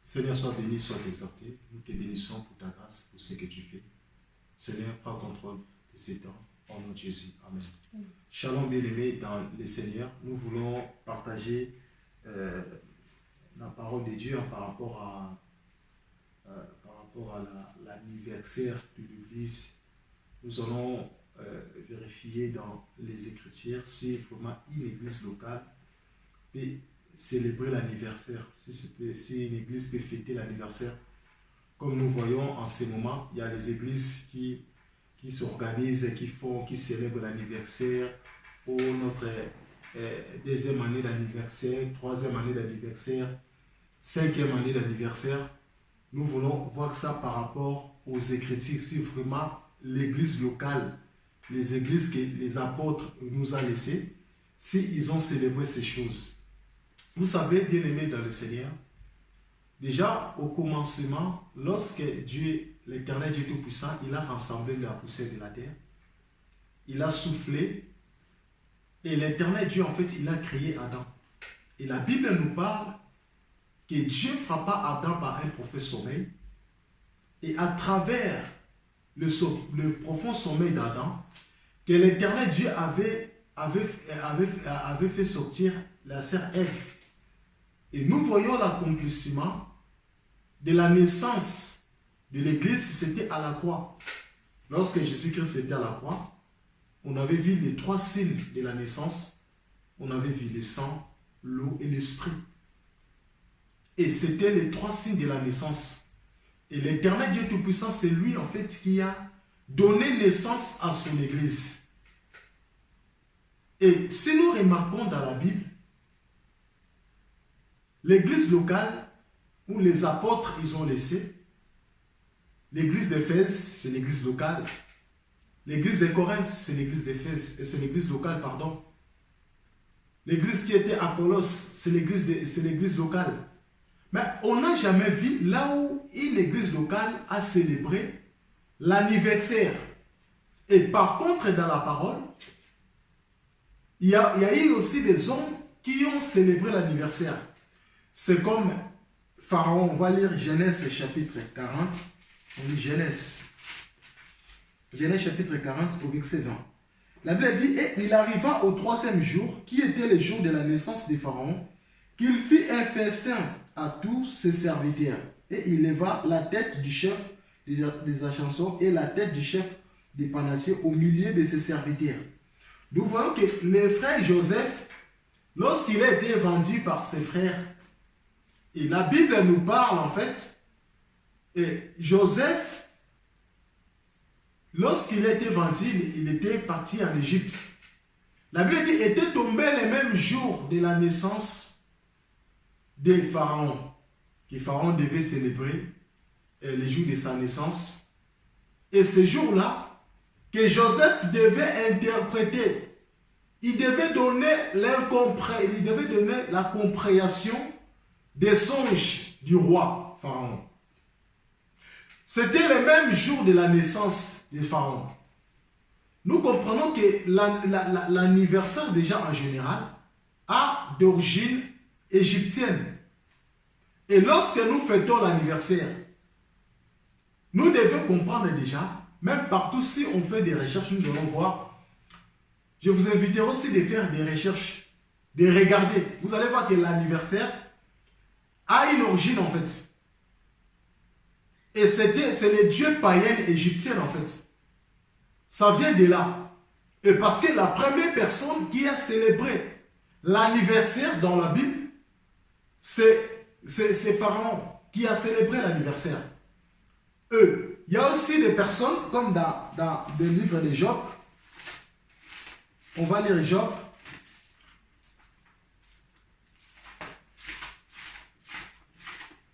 Seigneur, sois béni, sois exalté. Nous te bénissons pour ta grâce, pour ce que tu fais. Seigneur, prends contrôle de ces temps. Au nom de Jésus. Amen. Shalom, bien-aimés dans le Seigneur. Nous voulons partager la parole de Dieu par rapport à l'anniversaire de l'Église. Nous allons vérifier dans les Écritures si vraiment une église locale peut célébrer l'anniversaire, si une église peut fêter l'anniversaire. Comme nous voyons en ce moment, il y a des églises qui s'organisent, qui célèbrent l'anniversaire pour notre deuxième année d'anniversaire, troisième année d'anniversaire, cinquième année d'anniversaire. Nous voulons voir ça par rapport aux Écritures, si vraiment l'église locale, les églises que les apôtres nous ont laissées, s'ils ont célébré ces choses. Vous savez, bien-aimés dans le Seigneur, déjà au commencement, lorsque Dieu, l'Éternel Dieu Tout-Puissant, il a rassemblé la poussière de la terre, il a soufflé, et l'Éternel Dieu, en fait, il a créé Adam. Et la Bible nous parle que Dieu frappa Adam par un profond sommeil, et à travers le profond sommeil d'Adam, que l'Éternel Dieu avait fait sortir la sœur Ève. Et nous voyons l'accomplissement de la naissance de l'Église, c'était à la croix. Lorsque Jésus-Christ était à la croix, on avait vu les trois signes de la naissance. On avait vu le sang, l'eau et l'esprit. Et c'était les trois signes de la naissance. Et l'Éternel Dieu Tout-Puissant, c'est lui en fait qui a donné naissance à son Église. Et si nous remarquons dans la Bible, l'église locale où les apôtres ils ont laissé, l'église d'Éphèse, c'est l'église locale. L'église de Corinthe, c'est l'église d'Éphèse, c'est l'église locale, pardon. L'église qui était à Colosse, c'est l'église locale. Mais on n'a jamais vu là où une église locale a célébré l'anniversaire. Et par contre, dans la parole, il y a eu aussi des hommes qui ont célébré l'anniversaire. C'est comme Pharaon. On va lire Genèse chapitre 40. On lit Genèse chapitre 40 au verset 20. La Bible dit, et il arriva au troisième jour, qui était le jour de la naissance de Pharaon, qu'il fit un festin à tous ses serviteurs. Et il leva la tête du chef des achansons et la tête du chef des panassiers au milieu de ses serviteurs. Nous voyons que le frère Joseph, lorsqu'il a été vendu par ses frères, et la Bible nous parle en fait, et Joseph, lorsqu'il a été vendu, il était parti en Égypte. La Bible dit, était tombé le même jour de la naissance de Pharaon, que Pharaon devait célébrer le jour de sa naissance. Et ce jour-là, que Joseph devait interpréter, il devait donner la compréhension des songes du roi Pharaon. C'était le même jour de la naissance de Pharaon. Nous comprenons que l'anniversaire déjà en général a d'origine égyptienne. Et lorsque nous fêtons l'anniversaire, nous devons comprendre déjà, même partout si on fait des recherches, nous allons voir. Je vous inviterai aussi de faire des recherches, de regarder. Vous allez voir que l'anniversaire a une origine en fait. Et c'est les dieux païens égyptiens en fait. Ça vient de là. Et parce que la première personne qui a célébré l'anniversaire dans la Bible, c'est Pharaon qui a célébré l'anniversaire. Il y a aussi des personnes, comme dans le livre de Job. On va lire Job.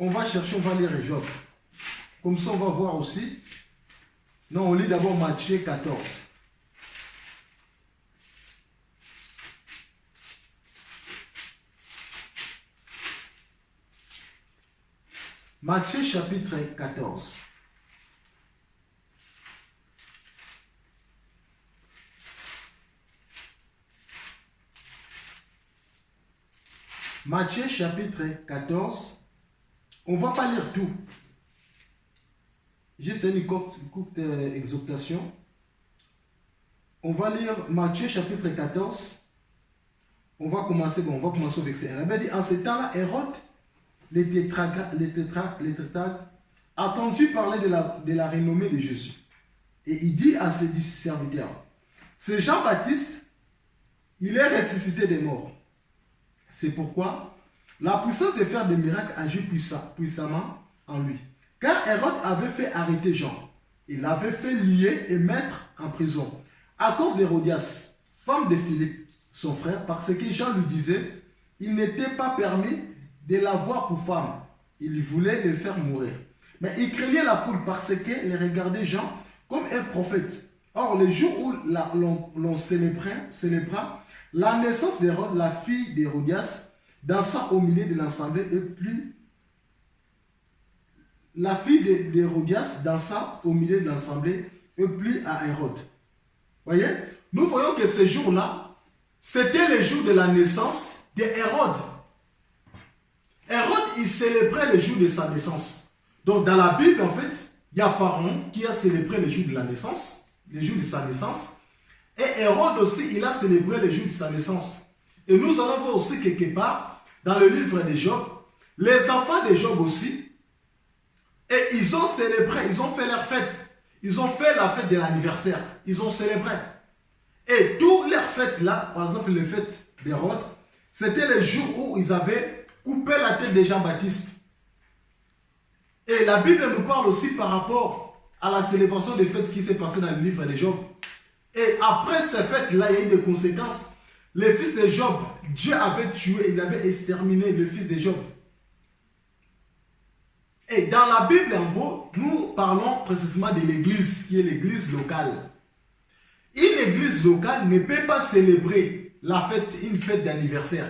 On va lire Job. Comme ça, on va voir aussi. Non, on lit d'abord Matthieu 14. Matthieu chapitre 14. Matthieu chapitre 14, On ne va pas lire tout. Juste une courte exhortation. On va lire Matthieu chapitre 14. On va commencer au verset 1. Il dit, en ce temps-là, Hérode, les tétrarques, a entendu parler de la renommée de Jésus. Et il dit à ses serviteurs, c'est Jean-Baptiste, il est ressuscité des morts. C'est pourquoi la puissance de faire des miracles agit puissamment en lui. Car Hérode avait fait arrêter Jean. Il l'avait fait lier et mettre en prison. À cause d'Hérodias, femme de Philippe, son frère, parce que Jean lui disait, il n'était pas permis de l'avoir pour femme. Il voulait le faire mourir. Mais il craignait la foule parce qu'il regardait Jean comme un prophète. Or, le jour où l'on célébra la naissance d'Hérode, la fille d'Hérodias, dansant au milieu de l'assemblée, et plus la fille d'Hérodias dansant au milieu de l'assemblée, et plus à Hérode. Voyez, nous voyons que ce jour-là, c'était le jour de la naissance d'Hérode. Hérode, il célébrait le jour de sa naissance. Donc, dans la Bible, en fait, il y a Pharaon qui a célébré le jour de la naissance, le jour de sa naissance. Et Hérode aussi, il a célébré le jour de sa naissance. Et nous allons voir aussi quelque part, dans le livre de Job, les enfants de Job aussi, et ils ont célébré, ils ont fait leur fête. Ils ont fait la fête de l'anniversaire. Ils ont célébré. Et toutes leurs fêtes là, par exemple les fêtes d'Hérode, c'était le jour où ils avaient coupé la tête de Jean-Baptiste. Et la Bible nous parle aussi par rapport à la célébration des fêtes qui s'est passée dans le livre de Job. Et après ces fêtes-là, il y a eu des conséquences. Les fils de Job, Dieu avait tué, il avait exterminé le fils de Job. Et dans la Bible, en gros, nous parlons précisément de l'église, qui est l'église locale. Une église locale ne peut pas célébrer une fête d'anniversaire.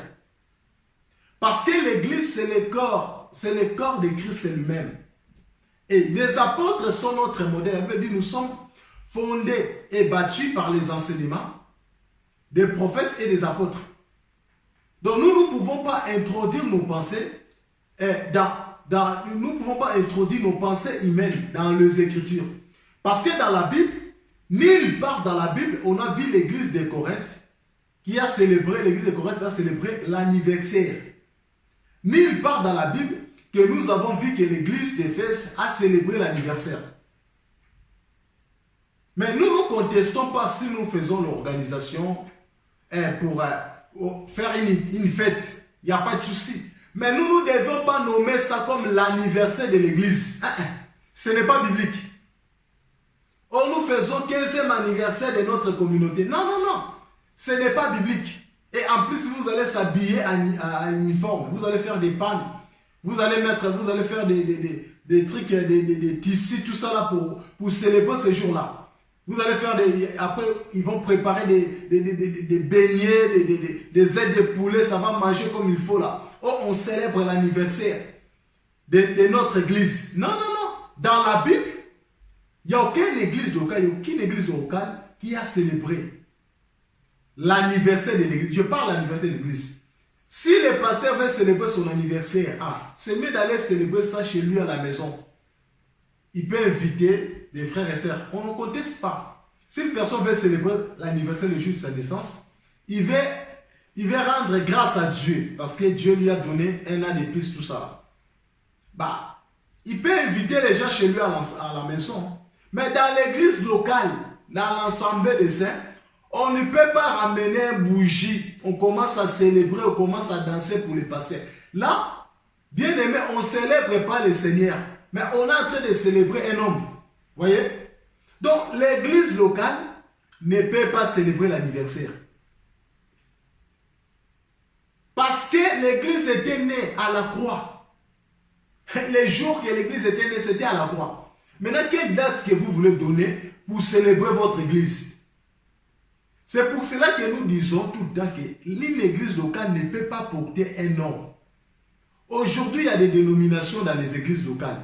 Parce que l'église, c'est le corps de Christ lui-même. Et les apôtres sont notre modèle. La Bible dit, nous sommes fondés et battus par les enseignements des prophètes et des apôtres. Donc nous ne pouvons pas introduire nos pensées nous ne pouvons pas introduire nos pensées humaines dans les Écritures. Parce que dans la Bible, nulle part dans la Bible, on a vu l'église de Corinthe qui a célébré, l'église de Corinthe a célébré l'anniversaire. Nulle part dans la Bible que nous avons vu que l'église d'Éphèse a célébré l'anniversaire. Mais nous ne contestons pas si nous faisons l'organisation pour faire une fête. Il n'y a pas de souci. Mais nous ne devons pas nommer ça comme l'anniversaire de l'église. Ce n'est pas biblique. Oh, nous faisons 15e anniversaire de notre communauté. Non, non, non. Ce n'est pas biblique. Et en plus, vous allez s'habiller à uniforme. Vous allez faire des pannes. Vous allez faire des trucs, des tissus, tout ça là pour célébrer ce jour-là. Vous allez faire après, ils vont préparer des beignets, des ailes de poulet. Ça va manger comme il faut là. Oh, on célèbre l'anniversaire de notre église. Non, non, non. Dans la Bible, il n'y a aucune église locale qui a célébré l'anniversaire de l'église. Je parle de l'anniversaire de l'église. Si le pasteur veut célébrer son anniversaire, c'est mieux d'aller célébrer ça chez lui à la maison. Il peut inviter des frères et sœurs. On ne conteste pas. Si une personne veut célébrer l'anniversaire le jour de sa naissance, il va rendre grâce à Dieu parce que Dieu lui a donné un an de plus, tout ça. Il peut inviter les gens chez lui à la maison. Mais dans l'église locale, dans l'assemblée des saints, on ne peut pas ramener un bougie. On commence à célébrer, on commence à danser pour les pasteurs. Là, bien aimé, on ne célèbre pas le Seigneur, mais on est en train de célébrer un homme. Voyez? Donc, l'église locale ne peut pas célébrer l'anniversaire. Parce que l'église était née à la croix. Les jours que l'église était née, c'était à la croix. Maintenant, quelle date que vous voulez donner pour célébrer votre église? C'est pour cela que nous disons tout le temps que l'église locale ne peut pas porter un nom. Aujourd'hui, il y a des dénominations dans les églises locales.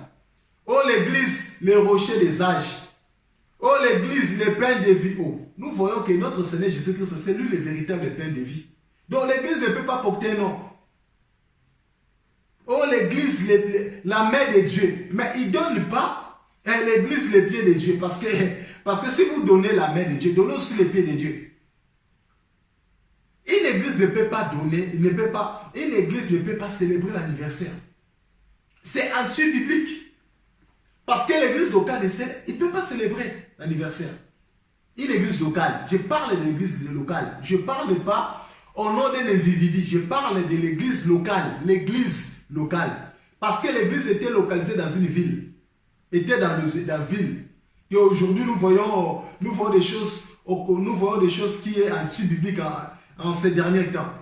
Oh, l'église, les rochers des âges. Oh, l'église, les pains de vie. Oh, nous voyons que notre Seigneur Jésus-Christ, c'est lui le véritable pain de vie. Donc l'église ne peut pas porter un nom. Oh, l'église, la main de Dieu. Mais il ne donne pas l'église les pieds de Dieu. Parce que si vous donnez la main de Dieu, donnez aussi les pieds de Dieu. Une église ne peut pas donner, une église ne peut pas célébrer l'anniversaire. C'est anti-biblique. Parce que l'église locale, il ne peut pas célébrer l'anniversaire. Une église locale, je parle de l'église locale. Je ne parle pas au nom d'un individu, je parle de l'église locale. L'église locale. Parce que l'église était localisée dans une ville. Était dans la ville. Et aujourd'hui, nous voyons des choses qui sont anti-bibliques en ces derniers temps.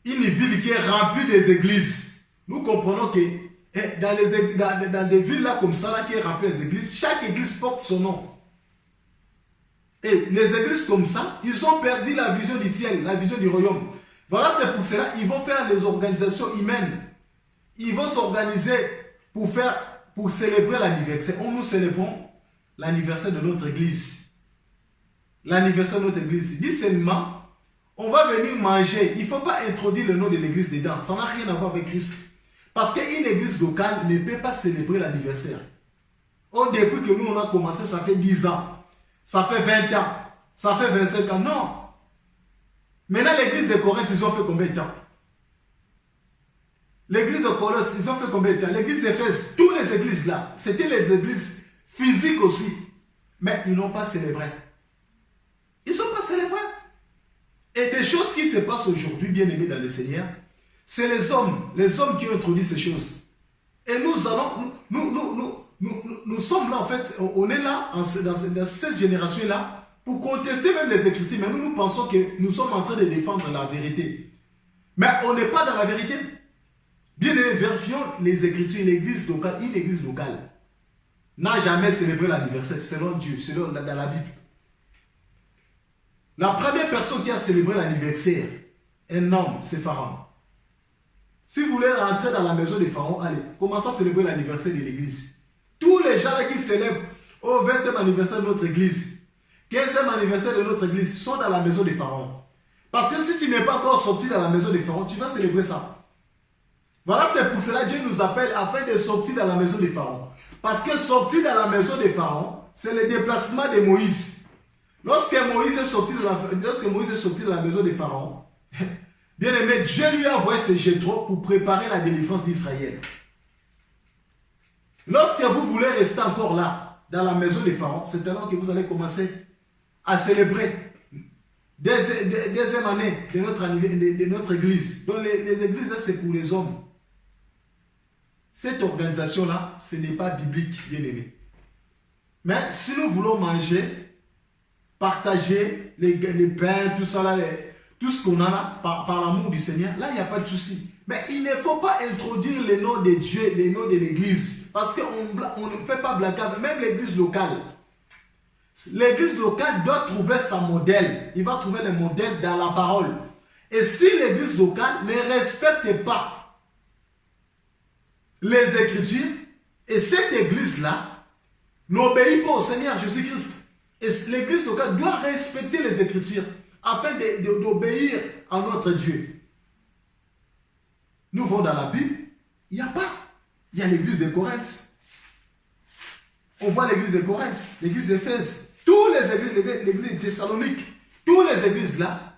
Une ville qui est remplie des églises. Nous comprenons que dans des villes là comme ça, là, qui est remplie des églises, chaque église porte son nom. Et les églises comme ça, ils ont perdu la vision du ciel, la vision du royaume. Voilà, c'est pour cela qu'ils vont faire des organisations humaines. Ils vont s'organiser pour célébrer l'anniversaire. Nous célébrons l'anniversaire de notre église. L'anniversaire de notre église. Dit seulement, on va venir manger. Il ne faut pas introduire le nom de l'église dedans. Ça n'a rien à voir avec Christ. Parce qu'une église locale ne peut pas célébrer l'anniversaire. Depuis que nous on a commencé, ça fait 10 ans. Ça fait 20 ans. Ça fait 25 ans. Non. Maintenant, l'église de Corinthe, ils ont fait combien de temps? L'église de Colosse, ils ont fait combien de temps? L'église d'Éphèse, toutes les églises là, c'était les églises physiques aussi. Mais ils n'ont pas célébré. Ils n'ont pas célébré. Et des choses qui se passent aujourd'hui, bien aimés dans le Seigneur, c'est les hommes qui ont introduit ces choses. Et nous sommes là, en fait, on est là, dans cette génération-là, pour contester même les Écritures. Mais nous pensons que nous sommes en train de défendre la vérité. Mais on n'est pas dans la vérité. Bien aimé, vérifions les Écritures. L'église locale, une église locale, n'a jamais célébré l'anniversaire, selon Dieu, dans la Bible. La première personne qui a célébré l'anniversaire, un homme, c'est Pharaon. Si vous voulez rentrer dans la maison de Pharaon, allez, commencez à célébrer l'anniversaire de l'église. Tous les gens là qui célèbrent au 20e anniversaire de notre église, 15e anniversaire de notre église, sont dans la maison de Pharaon. Parce que si tu n'es pas encore sorti dans la maison de Pharaon, tu vas célébrer ça. Voilà, c'est pour cela que Dieu nous appelle afin de sortir dans la maison de Pharaon. Parce que sortir dans la maison de Pharaon, c'est le déplacement de Moïse. Lorsque Moïse est sorti de la maison de Pharaon, bien aimé, Dieu lui a envoyé ses Jéthro pour préparer la délivrance d'Israël. Lorsque vous voulez rester encore là, dans la maison de Pharaon, c'est alors que vous allez commencer à célébrer deuxième année de notre église. Donc les églises, c'est pour les hommes. Cette organisation-là, ce n'est pas biblique, bien aimé. Mais si nous voulons manger, partager les pains, tout ça là, tout ce qu'on a là, par l'amour du Seigneur, là, il n'y a pas de souci. Mais il ne faut pas introduire les noms de Dieu, les noms de l'église. Parce qu'on ne peut pas blaguer, même l'église locale. L'église locale doit trouver son modèle. Il va trouver le modèle dans la parole. Et si l'église locale ne respecte pas les Écritures, et cette église-là n'obéit pas au Seigneur Jésus-Christ, et l'église locale doit respecter les Écritures afin d'obéir à notre Dieu. Nous voyons dans la Bible, il n'y a pas. Il y a l'église de Corinthe. On voit l'église de Corinthe, l'église d'Éphèse, toutes les églises, l'église de Thessalonique, toutes les églises là.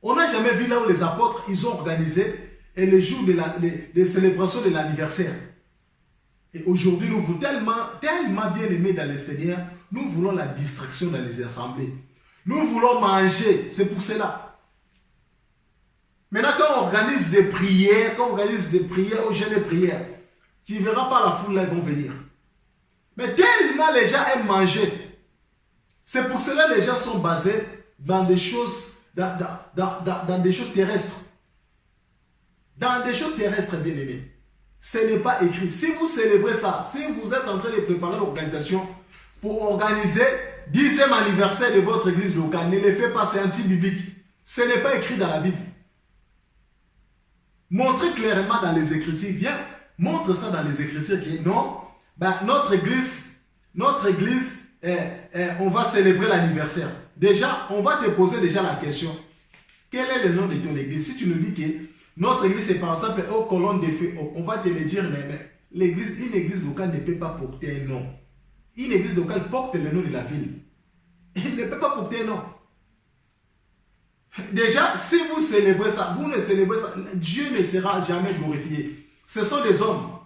On n'a jamais vu là où les apôtres, ils ont organisé et le jour de célébration de l'anniversaire. Et aujourd'hui, nous voulons tellement bien aimés dans le Seigneur, nous voulons la distraction dans les assemblées. Nous voulons manger, c'est pour cela. Maintenant, quand on organise des prières, au jeûne de prières, tu ne verras pas la foule là, ils vont venir. Mais tellement les gens aiment manger. C'est pour cela que les gens sont basés dans des choses, dans des choses terrestres. Dans des choses terrestres, bien aimés. Ce n'est pas écrit. Si vous célébrez ça, si vous êtes en train de préparer l'organisation pour organiser 10e anniversaire de votre église locale, ne le faites pas, c'est anti-biblique. Ce n'est pas écrit dans la Bible. Montrez clairement dans les Écritures. Viens, montre ça dans les Écritures. Que non, notre église, on va célébrer l'anniversaire. Déjà, on va te poser déjà la question. Quel est le nom de ton église? Si tu nous dis que Notre église, c'est par exemple aux colonnes de feu. On va te le dire, mais l'église, une église locale ne peut pas porter un nom. Une église locale porte le nom de la ville. Il ne peut pas porter un nom. Déjà, si vous célébrez ça, vous ne célébrez ça, Dieu ne sera jamais glorifié. Ce sont des hommes.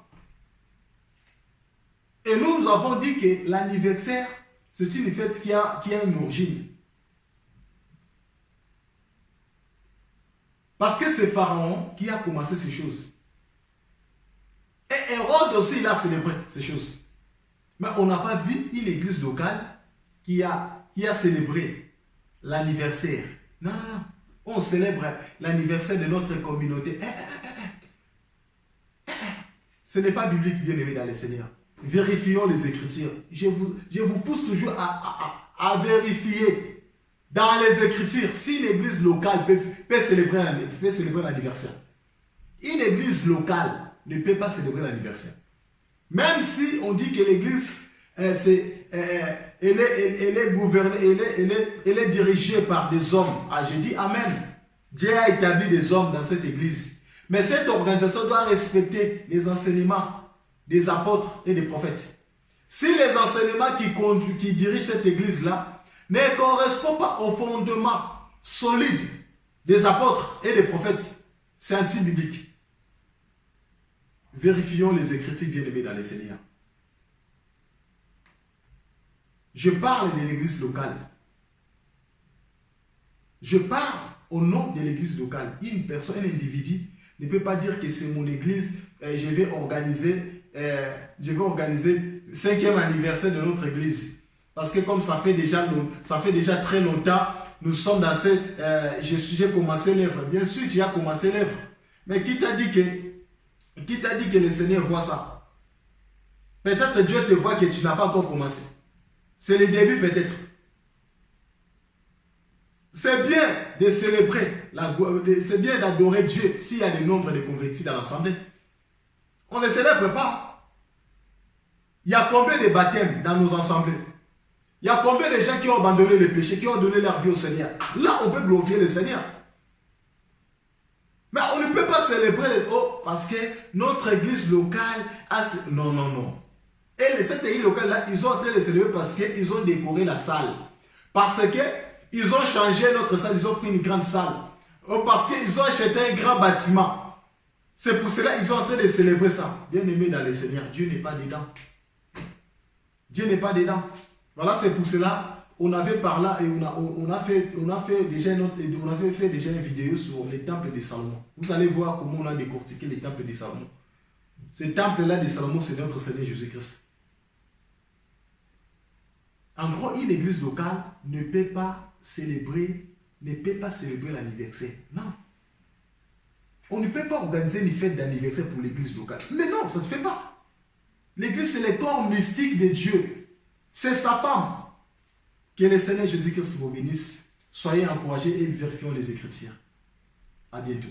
Et nous avons dit que l'anniversaire, c'est une fête qui a une origine. Parce que c'est Pharaon qui a commencé ces choses. Et Hérode aussi, il a célébré ces choses. Mais on n'a pas vu une église locale qui a célébré l'anniversaire. Non, non, non. On célèbre l'anniversaire de notre communauté. Ce n'est pas biblique, bien aimé dans le Seigneur. Vérifions les Écritures. Je vous pousse toujours à vérifier dans les Écritures si une église locale peut célébrer l'anniversaire. Une église locale ne peut pas célébrer l'anniversaire. Même si on dit que l'église elle est gouvernée, elle est dirigée par des hommes. Ah, je dis Amen. Dieu a établi des hommes dans cette église. Mais cette organisation doit respecter les enseignements des apôtres et des prophètes. Si les enseignements qui dirigent cette église-là ne correspondent pas au fondement solide des apôtres et des prophètes, c'est anti-biblique. Vérifions les Écritures bien-aimés dans les Seigneurs. Je parle de l'église locale. Je parle au nom de l'église locale. Une personne, un individu ne peut pas dire que c'est mon église, je vais organiser le 5e anniversaire de notre église. Parce que comme ça fait déjà très longtemps, nous sommes dans cette... j'ai commencé l'œuvre. Bien sûr, tu as commencé l'œuvre. Mais qui t'a dit que le Seigneur voit ça? Peut-être Dieu te voit que tu n'as pas encore commencé. C'est le début peut-être. C'est bien de célébrer, c'est bien d'adorer Dieu s'il y a le nombre de convertis dans l'assemblée. On ne célèbre pas. Il y a combien de baptêmes dans nos assemblées? Il y a combien de gens qui ont abandonné le péché, qui ont donné leur vie au Seigneur? Là, on peut glorifier le Seigneur. Mais on ne peut pas célébrer les autres parce que notre église locale a... Non, non, non. Et cette église locale-là, ils ont en train de célébrer parce qu'ils ont décoré la salle. Parce qu'ils ont changé notre salle, ils ont pris une grande salle. Parce qu'ils ont acheté un grand bâtiment. C'est pour cela qu'ils sont en train de célébrer ça. Bien aimé dans le Seigneur, Dieu n'est pas dedans. Dieu n'est pas dedans. Voilà, c'est pour cela on avait parlé et on a fait déjà une vidéo sur les temples de Salomon. Vous allez voir comment on a décortiqué les temples de Salomon. Ces temples-là de Salomon, c'est notre Seigneur Jésus-Christ. En gros, une église locale ne peut pas célébrer l'anniversaire. Non. On ne peut pas organiser une fête d'anniversaire pour l'église locale. Mais non, ça ne se fait pas. L'église, c'est le corps mystique de Dieu. C'est sa femme. Que le Seigneur Jésus-Christ vous bénisse. Soyez encouragés et vérifions les Écritures. À bientôt.